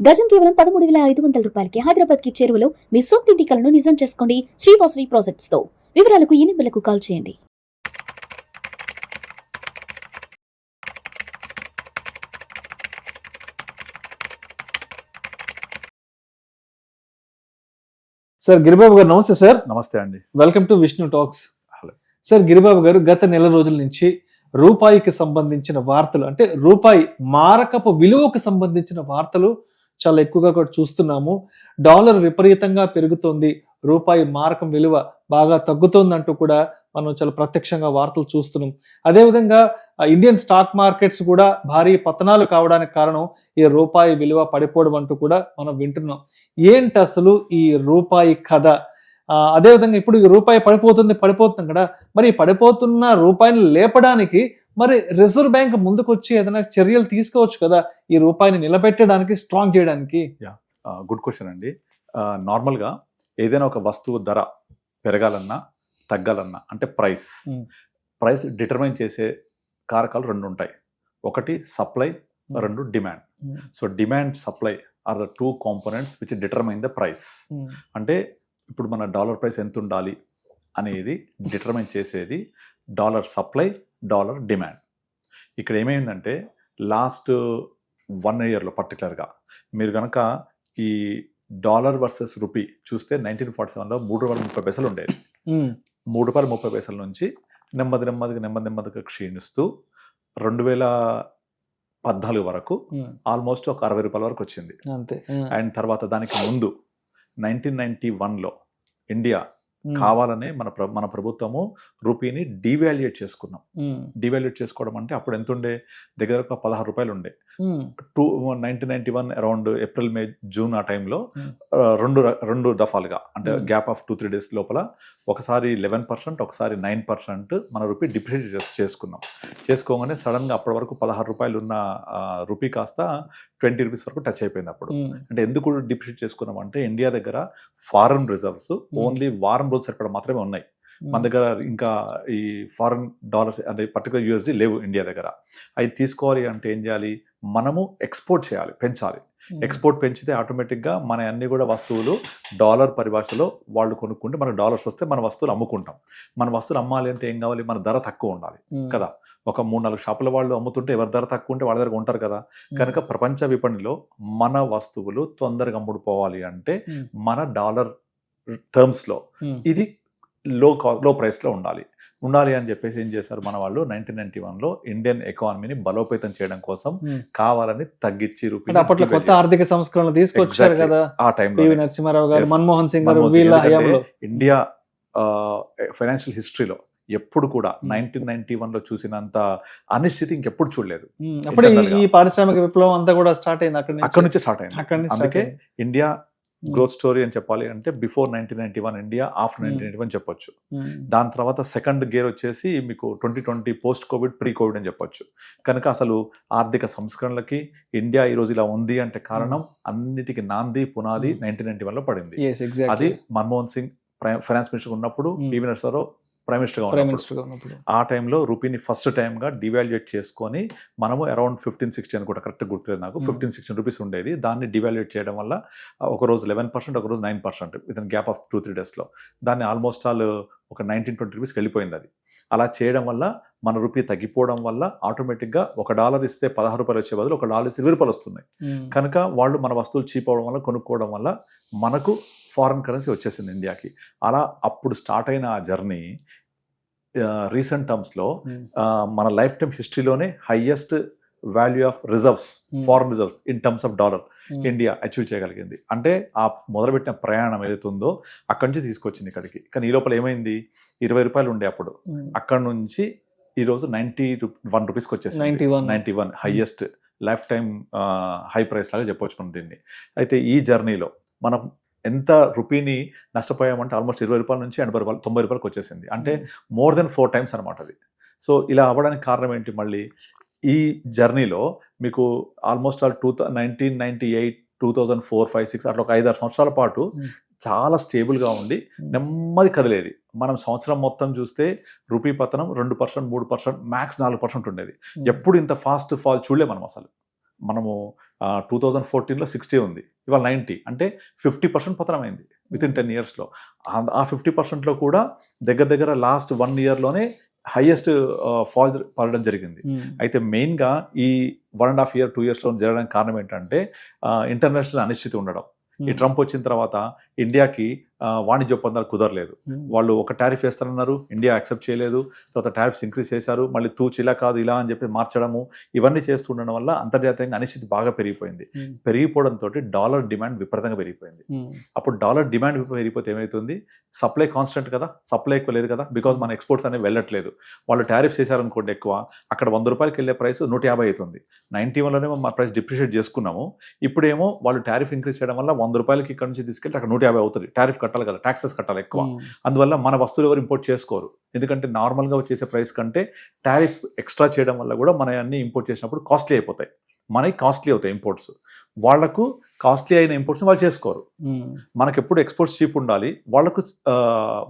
గజం కేవలం 13,500 రూపాయలకి హైదరాబాద్ కి చేరువలో మీ సొంతింటి కలను నిజం చేసుకోండి శ్రీ వాసవి ప్రాజెక్ట్స్ తో. వివరాలకు ఈ నెంబర్లకు కాల్ చేయండి. సార్ గిరిబాబు గారు నమస్తే సార్. నమస్తే అండి. Welcome to Vishnu talks. Sir Giribabu గారు, గత నెల రోజుల నుంచి రూపాయికి సంబంధించిన వార్తలు, అంటే రూపాయి మారకపు విలువకు సంబంధించిన వార్తలు చాలా ఎక్కువగా కూడా చూస్తున్నాము. డాలర్ విపరీతంగా పెరుగుతోంది, రూపాయి మారకం విలువ బాగా తగ్గుతోందంటూ కూడా మనం చాలా ప్రత్యక్షంగా వార్తలు చూస్తున్నాం. అదేవిధంగా ఇండియన్ స్టాక్ మార్కెట్స్ కూడా భారీ పతనాలు కావడానికి కారణం ఈ రూపాయి విలువ పడిపోవడం అంటూ కూడా మనం వింటున్నాం. ఏంటి అసలు ఈ రూపాయి కథ? అదేవిధంగా ఇప్పుడు ఈ రూపాయి పడిపోతుంది కదా, మరి పడిపోతున్న రూపాయిని లేపడానికి మరి రిజర్వ్ బ్యాంక్ ముందుకు వచ్చి ఏదైనా చర్యలు తీసుకోవచ్చు కదా, ఈ రూపాయిని నిలబెట్టడానికి, స్ట్రాంగ్ చేయడానికి? గుడ్ క్వశ్చన్ అండి. నార్మల్గా ఏదైనా ఒక వస్తువు ధర పెరగాలన్నా తగ్గాలన్నా అంటే ప్రైస్ డిటర్మైన్ చేసే కారకాలు రెండు ఉంటాయి. ఒకటి సప్లై, రెండు demand. So demand, supply are the two components which determine the price. అంటే ఇప్పుడు మన డాలర్ ప్రైస్ ఎంత ఉండాలి అనేది డిటర్మైన్ చేసేది డాలర్ సప్లై, డాలర్ డిమాండ్. ఇక్కడ ఏమైందంటే లాస్ట్ 1 yearలో పర్టికులర్గా మీరు కనుక ఈ డాలర్ వర్సెస్ రూపీ చూస్తే 1947లో $3.30 ఉండేది. $3.30 నుంచి నెమ్మదిగా క్షీణిస్తూ 2014 వరకు ఆల్మోస్ట్ ఒక $60 వరకు వచ్చింది. అండ్ తర్వాత దానికి ముందు 1991లో ఇండియా కావాలనే మన ప్రభుత్వము రూపీని డివాల్యుయేట్ చేసుకున్నాం. డివాల్యుయేట్ చేసుకోవడం అంటే అప్పుడు ఎంత ఉండే, దగ్గర ఒక $16 ఉండే. 1991 అరౌండ్ ఏప్రిల్, మే, జూన్ ఆ టైంలో రెండు దఫాలుగా, అంటే గ్యాప్ ఆఫ్ 2-3 days లోపల ఒకసారి 11%, ఒకసారి 9% మన రూపీ డిప్రిషియేట్ చేసుకోగానే సడన్ గా అప్పటి వరకు $16 ఉన్న రూపీ కాస్త $20 వరకు టచ్ అయిపోయింది. అప్పుడు అంటే ఎందుకు డిప్రిషియేట్ చేసుకున్నాం అంటే ఇండియా దగ్గర ఫారెన్ రిజర్వ్స్ ఓన్లీ వారం రోజు సరిపడా మాత్రమే ఉన్నాయి. మన దగ్గర ఇంకా ఈ ఫారెన్ డాలర్స్ అంటే పర్టికులర్ USD లేవు ఇండియా దగ్గర. అవి తీసుకోవాలి అంటే ఏం చేయాలి, మనము ఎక్స్పోర్ట్ చేయాలి, పెంచాలి. ఎక్స్పోర్ట్ పెంచితే ఆటోమేటిక్గా మన అన్ని కూడా వస్తువులు డాలర్ పరిభాషలో వాళ్ళు కొనుక్కుంటే మనకు డాలర్స్ వస్తే మన వస్తువులు అమ్ముకుంటాం. మన వస్తువులు అమ్మాలి అంటే ఏం కావాలి, మన ధర తక్కువ ఉండాలి కదా. ఒక 3-4 షాపుల వాళ్ళు అమ్ముతుంటే ఎవరి ధర తక్కువ ఉంటే వాళ్ళ దగ్గర ఉంటారు కదా. కనుక ప్రపంచ విపణిలో మన వస్తువులు తొందరగా అమ్ముడుపోవాలి అంటే మన డాలర్ టర్మ్స్లో ఇది లో ప్రైస్లో ఉండాలి అని చెప్పేసి ఏం చేశారు మన వాళ్ళు 1991లో ఇండియన్ ఎకానమీని బలోపేతం చేయడం కోసం కావాలని తగ్గించి రూపీ. అప్పట్లో కొత్త ఆర్థిక సంస్కరణలు తీసుకొచ్చారు కదా ఆ టైంలో, నరసింహారావు గారు, మన్మోహన్ సింగ్ గారు. ఇండియా ఫైనాన్షియల్ హిస్టరీలో ఎప్పుడు కూడా 1991లో చూసినంత అనిశ్చితి ఇంకెప్పుడు చూడలేదు. అప్పుడు ఈ పారిశ్రామిక విప్లవం అంతా కూడా స్టార్ట్ అయింది అక్కడ నుంచే స్టార్ట్ అయింది. అందుకే ఇండియా గ్రోత్ స్టోరీ అని చెప్పాలి అంటే బిఫోర్ 1991 ఇండియా, ఆఫ్టర్ 1991 చెప్పొచ్చు. దాని తర్వాత సెకండ్ గేర్ వచ్చేసి మీకు 2020 పోస్ట్ కోవిడ్, ప్రీ కోవిడ్ అని చెప్పొచ్చు. కనుక అసలు ఆర్థిక సంస్కరణలకి ఇండియా ఈ రోజు ఇలా ఉంది అంటే కారణం అన్నిటికీ నాంది పునాది 1991లో పడింది. అది మన్మోహన్ సింగ్ ఫైనాన్స్ మినిస్టర్ ఉన్నప్పుడు, పివి నరసింహారావు ప్రైమ్ మినిస్టర్గా ఉన్నప్పుడు ఆ టైంలో రూపీని ఫస్ట్ టైంగా డివాల్యుయేట్ చేసుకొని మనము అరౌండ్ 15-16 అని కూడా కరెక్ట్ గుర్తులేదు నాకు, 15-16 రూపీస్ ఉండేది. దాన్ని డివాల్యుయేట్ చేయడం వల్ల ఒకరోజు 11%, ఒకరోజు 9% విత్ గ్యాప్ ఆఫ్ 2-3 daysలో దాన్ని ఆల్మోస్ట్ ఆల్ ఒక 19-20 రూపీస్కి వెళ్ళిపోయింది. అది అలా చేయడం వల్ల మన రూపీ తగ్గిపోవడం వల్ల ఆటోమేటిక్గా $1 ఇస్తే $16 వచ్చే బదులు $1 ఇస్తే $20 వస్తున్నాయి. కనుక వాళ్ళు మన వస్తువులు చీప్ అవడం వల్ల, కొనుక్కోవడం వల్ల మనకు ఫారెన్ కరెన్సీ వచ్చేసింది ఇండియాకి. అలా అప్పుడు స్టార్ట్ అయిన ఆ జర్నీ రీసెంట్ టర్మ్స్లో మన లైఫ్ టైమ్ హిస్టరీలోనే highest value of reserves, foreign reserves in terms of dollar India achieve చేయగలిగింది. అంటే ఆ మొదలుపెట్టిన ప్రయాణం ఏదైతుందో అక్కడి నుంచి తీసుకొచ్చింది ఇక్కడికి. కానీ ఈ లోపల ఏమైంది, $20 ఉండే అప్పుడు, అక్కడ నుంచి ఈరోజు $91 వచ్చేసింది. 91 highest life time high price లాగా చెప్పవచ్చు మనం దీన్ని. అయితే ఈ జర్నీలో మనం ఎంత రూపీని నష్టపోయామంటే ఆల్మోస్ట్ $20 నుంచి $80, $90 వచ్చేసింది. అంటే మోర్ దెన్ 4 times అనమాట అది. సో ఇలా అవ్వడానికి కారణం ఏంటి, మళ్ళీ ఈ జర్నీలో మీకు ఆల్మోస్ట్ ఆల్ 1998, 2004, 5, 6 అట్లా ఒక 5-6 సంవత్సరాల పాటు చాలా స్టేబుల్గా ఉండి నెమ్మది కదిలేది. మనం సంవత్సరం మొత్తం చూస్తే రూపీ పతనం 2%, 3%, మ్యాక్స్ 4% ఉండేది. ఎప్పుడు ఇంత ఫాస్ట్ ఫాల్ చూడలే మనం అసలు. మనము 2014లో 60 ఉంది, ఇవాళ 90, అంటే 50% పతనమైంది వితిన్ 10 yearsలో. ఆ 50%లో కూడా దగ్గర లాస్ట్ 1 yearలోనే హైయెస్ట్ ఫాల్ పడడం జరిగింది. అయితే మెయిన్గా ఈ 1.5 year 2 yearsలో జరగడానికి కారణం ఏంటంటే ఇంటర్నేషనల్ అనిశ్చితి ఉండడం. ఈ ట్రంప్ వచ్చిన తర్వాత ఇండియాకి వాణిజ్య ఒప్పందాలు కుదరలేదు. వాళ్ళు ఒక టారిఫ్ వేస్తారన్నారు, ఇండియా యాక్సెప్ట్ చేయలేదు. తర్వాత టారిఫ్స్ ఇంక్రీజ్ చేశారు, మళ్ళీ తూచి ఇలా కాదు ఇలా అని చెప్పి మార్చడము, ఇవన్నీ చేస్తుండడం వల్ల అంతర్జాతీయంగా అనిశ్చితి బాగా పెరిగిపోయింది. పెరిగిపోవడంతో డాలర్ డిమాండ్ విపరీతంగా పెరిగిపోయింది. అప్పుడు డాలర్ డిమాండ్ పెరిగిపోతే ఏమవుతుంది, సప్లై కాన్స్టెంట్ కదా, సప్లై ఎక్కువ లేదు కదా, బికాజ్ మన ఎక్స్పోర్ట్స్ అనేవి వెళ్ళట్లేదు. వాళ్ళు టారిఫ్స్ చేశారనుకోండి ఎక్కువ, అక్కడ 100 రూపాయలకి వెళ్ళే ప్రైస్ 150 అవుతుంది. 91లోనే మన ప్రైస్ డిప్రిషియేట్ చేసుకున్నాము. ఇప్పుడేమో వాళ్ళు టారిఫ్ ఇంక్రీజ్ చేయడం వల్ల 100 రూపాయలకి ఇక్కడ నుంచి తీసుకెళ్తే అక్కడ 150 అవుతుంది. టారిఫ్ కట్టాలి కదా, ట్యాక్సెస్ కట్టాలి ఎక్కువ. అందువల్ల మన వస్తువులు ఎవరు ఇంపోర్ట్ చేసుకోరు, ఎందుకంటే నార్మల్గా వచ్చేసే ప్రైస్ కంటే టారిఫ్ ఎక్స్ట్రా చేయడం వల్ల కూడా మన అన్ని ఇంపోర్ట్ చేసినప్పుడు కాస్ట్లీ అయిపోతాయి. మనకి కాస్ట్లీ అవుతాయి ఇంపోర్ట్స్, వాళ్లకు కాస్ట్లీ అయిన ఇంపోర్ట్స్ వాళ్ళు చేసుకోరు. మనకు ఎప్పుడు ఎక్స్పోర్ట్స్ చీప్ ఉండాలి, వాళ్ళకు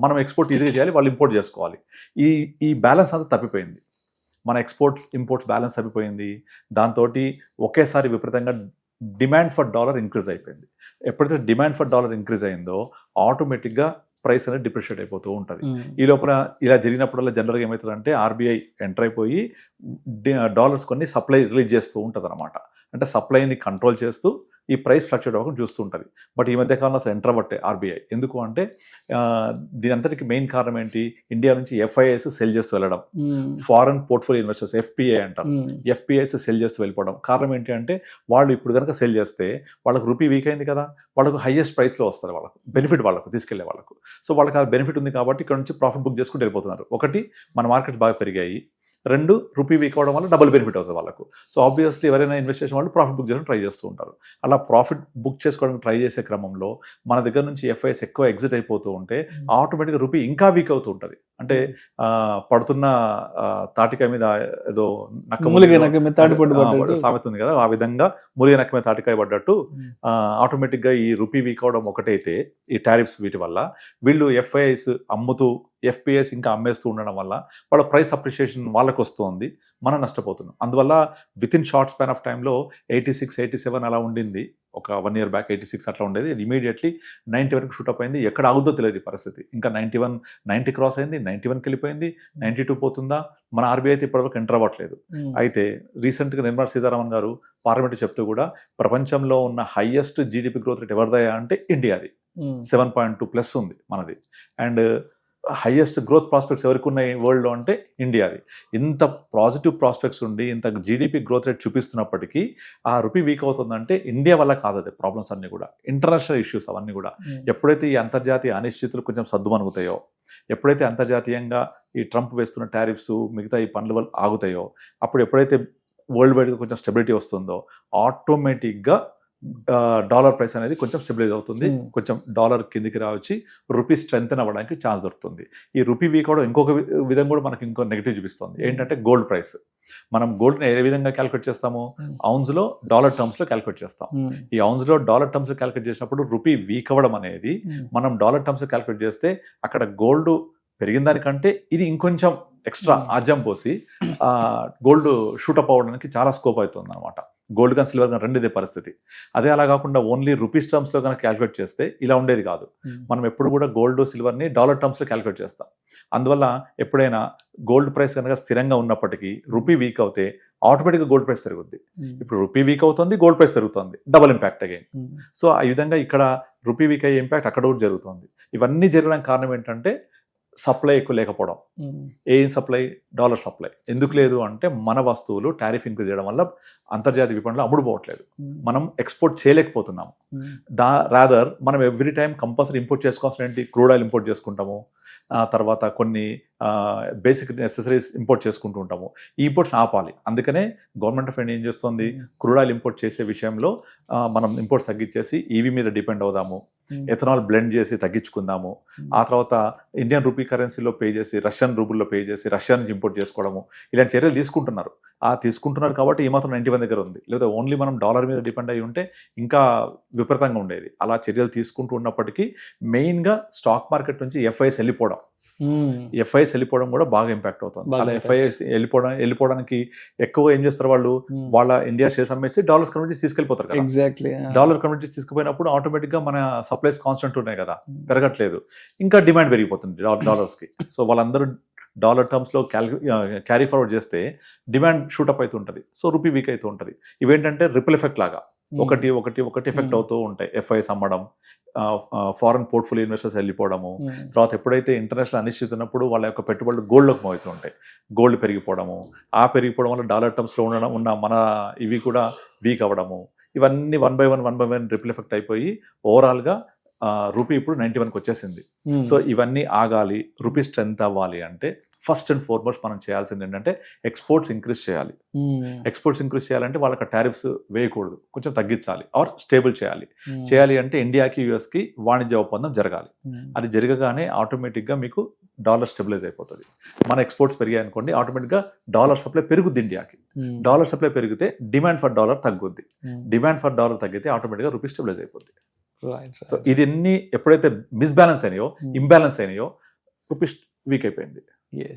మనం ఎక్స్పోర్ట్ ఈజీగా చేయాలి, వాళ్ళు ఇంపోర్ట్ చేసుకోవాలి. ఈ బ్యాలెన్స్ అంతా తప్పిపోయింది. మన ఇంపోర్ట్స్ బ్యాలెన్స్ తప్పిపోయింది. దాంతో ఒకేసారి విపరీతంగా డిమాండ్ ఫర్ డాలర్ ఇంక్రీజ్ అయిపోయింది. ఎప్పుడైతే డిమాండ్ ఫర్ డాలర్ ఇంక్రీజ్ అయిందో ఆటోమేటిక్గా ప్రైస్ అనేది డిప్రిషియేట్ అయిపోతూ ఉంటుంది. ఈ లోపల ఇలా జరిగినప్పుడల్లా జనరల్గా ఏమవుతుందంటే ఆర్బీఐ ఎంటర్ అయిపోయి డాలర్స్ కొన్ని సప్లై రిలీజ్ చేస్తూ ఉంటుంది అనమాట. అంటే సప్లైని కంట్రోల్ చేస్తూ ఈ ప్రైస్ ఫ్లక్చుయేట్ అవ్వకుండా చూస్తూ ఉంటుంది. బట్ ఈ మధ్య కాలంలో అసలు ఎంటర్ అవ్వట్టే ఆర్బీఐ. ఎందుకు అంటే దీని అంతటికి మెయిన్ కారణం ఏంటి, ఇండియా నుంచి ఎఫ్ఐఐస్ సెల్ చేస్తూ వెళ్ళడం, ఫారెన్ పోర్ట్ఫోలియో ఇన్వెస్టర్స్ ఎఫ్పిఐ అంటారు, ఎఫ్పిఐస్ సెల్ చేస్తూ వెళ్ళిపోవడం. కారణం ఏంటి అంటే వాళ్ళు ఇప్పుడు కనుక సెల్ చేస్తే వాళ్ళకు రూపీ వీక్ అయింది కదా, వాళ్ళకు హైయెస్ట్ ప్రైస్లో వస్తారు, వాళ్ళకు బెనిఫిట్, వాళ్ళకు తీసుకెళ్లే వాళ్ళకు. సో వాళ్ళకి ఆ బెనిఫిట్ ఉంది కాబట్టి ఇక్కడ నుంచి ప్రాఫిట్ బుక్ చేసుకుంటూ వెళ్ళిపోతున్నారు. ఒకటి, మన మార్కెట్స్ బాగా పెరిగాయి. 2, రూపీ వీక్ అవ్వడం వల్ల డబుల్ బెనిఫిట్ అవుతుంది వాళ్ళకు. సో ఆబ్వియస్లీ ఎవరైనా ఇన్వెస్ట్ చేసిన వాళ్ళు ప్రాఫిట్ బుక్ చేయడానికి ట్రై చేస్తూ ఉంటారు. అలా ప్రాఫిట్ బుక్ చేసుకోవడానికి ట్రై చేసే క్రమంలో మన దగ్గర నుంచి ఎఫ్ఐఎస్ ఎక్కువ ఎగ్జిట్ అయిపోతూ ఉంటే ఆటోమేటిక్గా రూపీ ఇంకా వీక్ అవుతూ ఉంటుంది. అంటే పడుతున్న తాటికాయ మీద ఏదో సామెత ఉంది కదా, ఆ విధంగా మూలిగ నక్క మీద తాటికాయ పడ్డట్టు ఆటోమేటిక్గా ఈ రూపీ వీక్ అవడం ఒకటైతే, ఈ టారిఫ్స్ వీటి వల్ల వీళ్ళు ఎఫ్ఐఎస్ అమ్ముతూ ఎఫ్పిఎస్ ఇంకా అమ్మేస్తూ ఉండడం వల్ల వాళ్ళ ప్రైస్ అప్రిషియేషన్ వాళ్ళకు వస్తుంది, మనం నష్టపోతున్నాం. అందువల్ల with in short span of టైంలో 86, 87 అలా ఉండింది. ఒక 1 year బ్యాక్ 86 అట్లా ఉండేది. ఇమీడియట్లీ 90 వరకు షూటప్ అయింది. ఎక్కడ ఆగుద్దో తెలియదు ఈ పరిస్థితి. ఇంకా 90 క్రాస్ అయింది, 91కి వెళ్ళిపోయింది, 92 పోతుందా. మన ఆర్బీఐ అయితే ఇప్పటివరకు ఎంటర్ అవ్వట్లేదు. అయితే రీసెంట్గా నిర్మలా సీతారామన్ గారు పార్లమెంట్ చెప్తూ కూడా ప్రపంచంలో ఉన్న హైయెస్ట్ జీడిపి గ్రోత్ రేట్ ఎవరిదయా అంటే ఇండియాది. 7.2+ ఉంది మనది. అండ్ హైయెస్ట్ గ్రోత్ ప్రాస్పెక్ట్స్ ఎవరికి ఉన్నాయి వరల్డ్లో అంటే ఇండియాది. ఇంత పాజిటివ్ ప్రాస్పెక్ట్స్ ఉండి ఇంత జీడిపి గ్రోత్ రేట్ చూపిస్తున్నప్పటికీ ఆ రూపీ వీక్ అవుతుందంటే ఇండియా వల్ల కాదు, అది ప్రాబ్లమ్స్ అన్నీ కూడా ఇంటర్నేషనల్ ఇష్యూస్ అవన్నీ కూడా. ఎప్పుడైతే ఈ అంతర్జాతీయ అనిశ్చితులు కొంచెం సద్దుమణుగుతాయో, ఎప్పుడైతే అంతర్జాతీయంగా ఈ ట్రంప్ వేస్తున్న టారిఫ్స్ మిగతా ఈ పనుల ఆగుతాయో, అప్పుడు ఎప్పుడైతే వరల్డ్ వైడ్గా కొంచెం స్టెబిలిటీ వస్తుందో ఆటోమేటిక్గా డాలర్ ప్రైస్ అనేది కొంచెం స్టెబిలైజ్ అవుతుంది, కొంచెం డాలర్ కిందికి రావచ్చి రూపీ స్ట్రెంగ్త్ అవ్వడానికి ఛాన్స్ దొరుకుతుంది. ఈ రూపీ వీక్ అవడం ఇంకొక విధంగా కూడా మనకి ఇంకో నెగిటివ్ చూపిస్తుంది. ఏంటంటే గోల్డ్ ప్రైస్. మనం గోల్డ్ని ఏ విధంగా క్యాలిక్యులేట్ చేస్తాము, ఔన్స్లో డాలర్ టర్మ్స్లో క్యాలిక్యులేట్ చేస్తాం. ఈ ఔన్స్లో డాలర్ టర్మ్స్లో క్యాలిక్యులేట్ చేసినప్పుడు రూపీ వీక్ అవ్వడం అనేది మనం డాలర్ టర్మ్స్లో క్యాలిక్యులేట్ చేస్తే అక్కడ గోల్డ్ పెరిగిన దానికంటే ఇది ఇంకొంచెం ఎక్స్ట్రా ఆజ్యం పోసి గోల్డ్ షూటప్ అవ్వడానికి చాలా స్కోప్ అవుతుంది అనమాట. గోల్డ్ కానీ సిల్వర్ కానీ రెండిదే పరిస్థితి. అదే అలా కాకుండా ఓన్లీ రూపీస్ టర్మ్స్లో కనుక క్యాలిక్యులేట్ చేస్తే ఇలా ఉండేది కాదు. మనం ఎప్పుడు కూడా గోల్డ్ సిల్వర్ని డాలర్ టర్మ్స్లో క్యాలిక్యులేట్ చేస్తాం. అందువల్ల ఎప్పుడైనా గోల్డ్ ప్రైస్ కనుక స్థిరంగా ఉన్నప్పటికీ రూపీ వీక్ అవుతే ఆటోమేటిక్గా గోల్డ్ ప్రైస్ పెరుగుద్ది. ఇప్పుడు రూపీ వీక్ అవుతుంది, గోల్డ్ ప్రైస్ పెరుగుతుంది, డబుల్ ఇంపాక్ట్ అగైన్. సో ఈ విధంగా ఇక్కడ రూపీ వీక్ అయ్యే ఇంపాక్ట్ అక్కడ కూడా జరుగుతుంది. ఇవన్నీ జరగడానికి కారణం ఏంటంటే సప్లై ఎక్కువ లేకపోవడం. ఏం సప్లై? Dollar supply. ఎందుకు లేదు అంటే మన వస్తువులు టారిఫ్ ఇంక్రీజ్ చేయడం వల్ల అంతర్జాతీయ విపణిలో అమ్ముడుపోవట్లేదు, మనం ఎక్స్పోర్ట్ చేయలేకపోతున్నాము. రాదర్ మనం ఎవ్రీ టైం కంపల్సరీ ఇంపోర్ట్ చేసుకోవాల్సిన ఏంటి, క్రూడ్ ఆయిల్ ఇంపోర్ట్ చేసుకుంటాము, తర్వాత కొన్ని బేసిక్ నెసెసరీస్ ఇంపోర్ట్ చేసుకుంటూ ఉంటాము. ఈ ఇంపోర్ట్స్ ఆపాలి. అందుకనే గవర్నమెంట్ ఆఫ్ ఇండియా ఏం చేస్తుంది, క్రూడ్ ఆయిల్ ఇంపోర్ట్ చేసే విషయంలో మనం ఇంపోర్ట్స్ తగ్గించేసి ఈవీ మీద డిపెండ్ అవుదాము, ఎథనాల్ బ్లెండ్ చేసి తగ్గించుకుందాము. ఆ తర్వాత ఇండియన్ రూపీ కరెన్సీలో పే చేసి రష్యన్ రూబుల్లో పే చేసి రష్యా నుంచి ఇంపోర్ట్ చేసుకోవడము, ఇలాంటి చర్యలు తీసుకుంటున్నారు. తీసుకుంటున్నారు కాబట్టి ఈ మాత్రం 91 దగ్గర ఉంది. లేదా ఓన్లీ మనం డాలర్ మీద డిపెండ్ అయ్యి ఉంటే ఇంకా విపరీతంగా ఉండేది. అలా చర్యలు తీసుకుంటూ ఉన్నప్పటికీ మెయిన్గా స్టాక్ మార్కెట్ నుంచి ఎఫ్ఐఎస్ వెళ్ళిపోవడం, ఎఫ్ఐఎస్ వెళ్ళిపోవడం కూడా బాగా ఇంపాక్ట్ అవుతుంది. బాగా అలా impact. ఎఫ్ఐఎస్ వెళ్ళిపోవడానికి ఎక్కువ ఏం చేస్తారు వాళ్ళు, వాళ్ళ ఇండియా షేర్స్ అమ్మేసి డాలర్స్ కమ్యూనిటీస్ తీసుకెళ్ళిపోతారు కదా. ఎగ్జాక్ట్లీ. డాలర్ కమ్యూనిటీస్ తీసుకుపోయినప్పుడు ఆటోమేటిక్ గా మన సప్లైస్ కాన్స్టెంట్ ఉన్నాయి కదా, పెరగట్లేదు, ఇంకా డిమాండ్ పెరిగిపోతుంది డాలర్స్ కి. సో వాళ్ళందరూ డాలర్ టర్మ్స్ లో క్యారీ ఫార్వర్డ్ చేస్తే డిమాండ్ షూటప్ అవుతూ ఉంటుంది, సో రూపీ వీక్ అవుతూ ఉంటుంది. ఇవేంటంటే రిపుల్ ఎఫెక్ట్ లాగా ఒకటి ఎఫెక్ట్ అవుతూ ఉంటాయి. ఎఫ్ఐఎస్ అమ్మడం, ఫారెన్ పోర్ట్ఫోలియో ఇన్వెస్టర్స్ వెళ్ళిపోవడము, తర్వాత ఎప్పుడైతే ఇంటర్నేషనల్ అనిశ్చితి ఉన్నప్పుడు వాళ్ళ యొక్క పెట్టుబడులు గోల్డ్లోకి మోగుతూ ఉంటాయి, గోల్డ్ పెరిగిపోవడము, ఆ పెరిగిపోవడం వల్ల డాలర్ టర్మ్స్లో ఉన్న మన ఇవి కూడా వీక్ అవ్వడము, ఇవన్నీ one by one ripple effect అయిపోయి ఓవరాల్గా రూపీ ఇప్పుడు 91కి వచ్చేసింది. సో ఇవన్నీ ఆగాలి, రూపీ స్ట్రెంత్ అవ్వాలి అంటే ఫస్ట్ అండ్ ఫార్మోస్ట్ మనం చేయాల్సింది ఏంటంటే ఎక్స్పోర్ట్స్ ఇంక్రీజ్ చేయాలి. ఎక్స్పోర్ట్స్ ఇంక్రీజ్ చేయాలంటే వాళ్ళకి టారిఫ్స్ వేయకూడదు, కొంచెం తగ్గించాలి ఆర్ స్టేబుల్ చేయాలి అంటే ఇండియాకి యుఎస్కి వాణిజ్య ఒప్పందం జరగాలి. అది జరగగానే ఆటోమేటిక్గా మీకు డాలర్ స్టెబిలైజ్ అయిపోతుంది. మన ఎక్స్పోర్ట్స్ పెరిగాయి అనుకోండి, ఆటోమేటిక్గా డాలర్ సప్లై పెరుగుద్ది ఇండియాకి. డాలర్ సప్లై పెరిగితే డిమాండ్ ఫర్ డాలర్ తగ్గుద్ది, డిమాండ్ ఫర్ డాలర్ తగ్గితే ఆటోమేటిక్గా రూపీ స్టెబిలైజ్ అయిపోద్ది. సో ఇది ఎప్పుడైతే మిస్బ్యాలెన్స్ అయినాయో, ఇంబ్యాలెన్స్ అయినాయో, రూపీ వీక్ అయిపోయింది,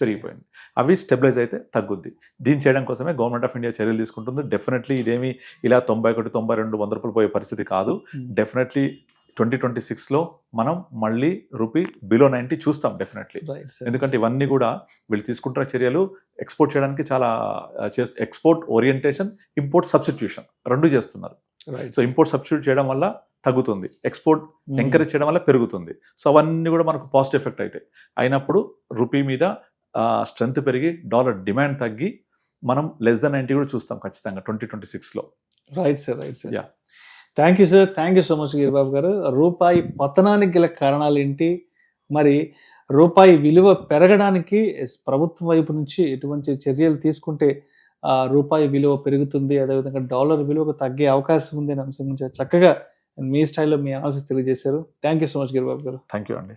పెరిగిపోయింది. అవి స్టెబిలైజ్ అయితే తగ్గుద్ది. దీన్ని చేయడం కోసమే గవర్నమెంట్ ఆఫ్ ఇండియా చర్యలు తీసుకుంటుంది. డెఫినెట్లీ ఇదేమి ఇలా 91, 92, 100 రూపాయలు పోయే పరిస్థితి కాదు. డెఫినెట్లీ 2026లో మనం మళ్ళీ రూపీ బిలో 90 చూస్తాం డెఫినెట్లీ. ఎందుకంటే ఇవన్నీ కూడా వీళ్ళు తీసుకుంటున్న చర్యలు ఎక్స్పోర్ట్ చేయడానికి చాలా ఎక్స్పోర్ట్ ఓరియంటేషన్, ఇంపోర్ట్ సబ్స్టిట్యూషన్ రెండు చేస్తున్నారు. సో ఇంపోర్ట్ సబ్స్టిట్యూట్ చేయడం వల్ల తగ్గుతుంది, ఎక్స్పోర్ట్ ఎంకరేజ్ చేయడం వల్ల పెరుగుతుంది. సో అవన్నీ కూడా మనకు పాజిటివ్ ఎఫెక్ట్ అవుతాయి. అయినప్పుడు రూపీ మీద స్ట్రెంత్ పెరిగి డాలర్ డిమాండ్ తగ్గి మనం లెస్ దెన్ 90 కూడా చూస్తాం ఖచ్చితంగా 2026లో. Right sir. Yeah. Thank you sir, thank you so much Giribabu గారు. రూపాయి పతనానికి గల కారణాలు ఏంటి, మరి రూపాయి విలువ పెరగడానికి ప్రభుత్వం వైపు నుంచి ఎటువంటి చర్యలు తీసుకుంటే రూపాయి విలువ పెరుగుతుంది, అదేవిధంగా డాలర్ విలువ తగ్గే అవకాశం ఉంది అనే అంశం గురించి చక్కగా మీ స్టైల్లో మీ అనాలిసిస్ తెలియజేశారు. Thank you so much Giribabu గారు. థ్యాంక్ యూ అండి.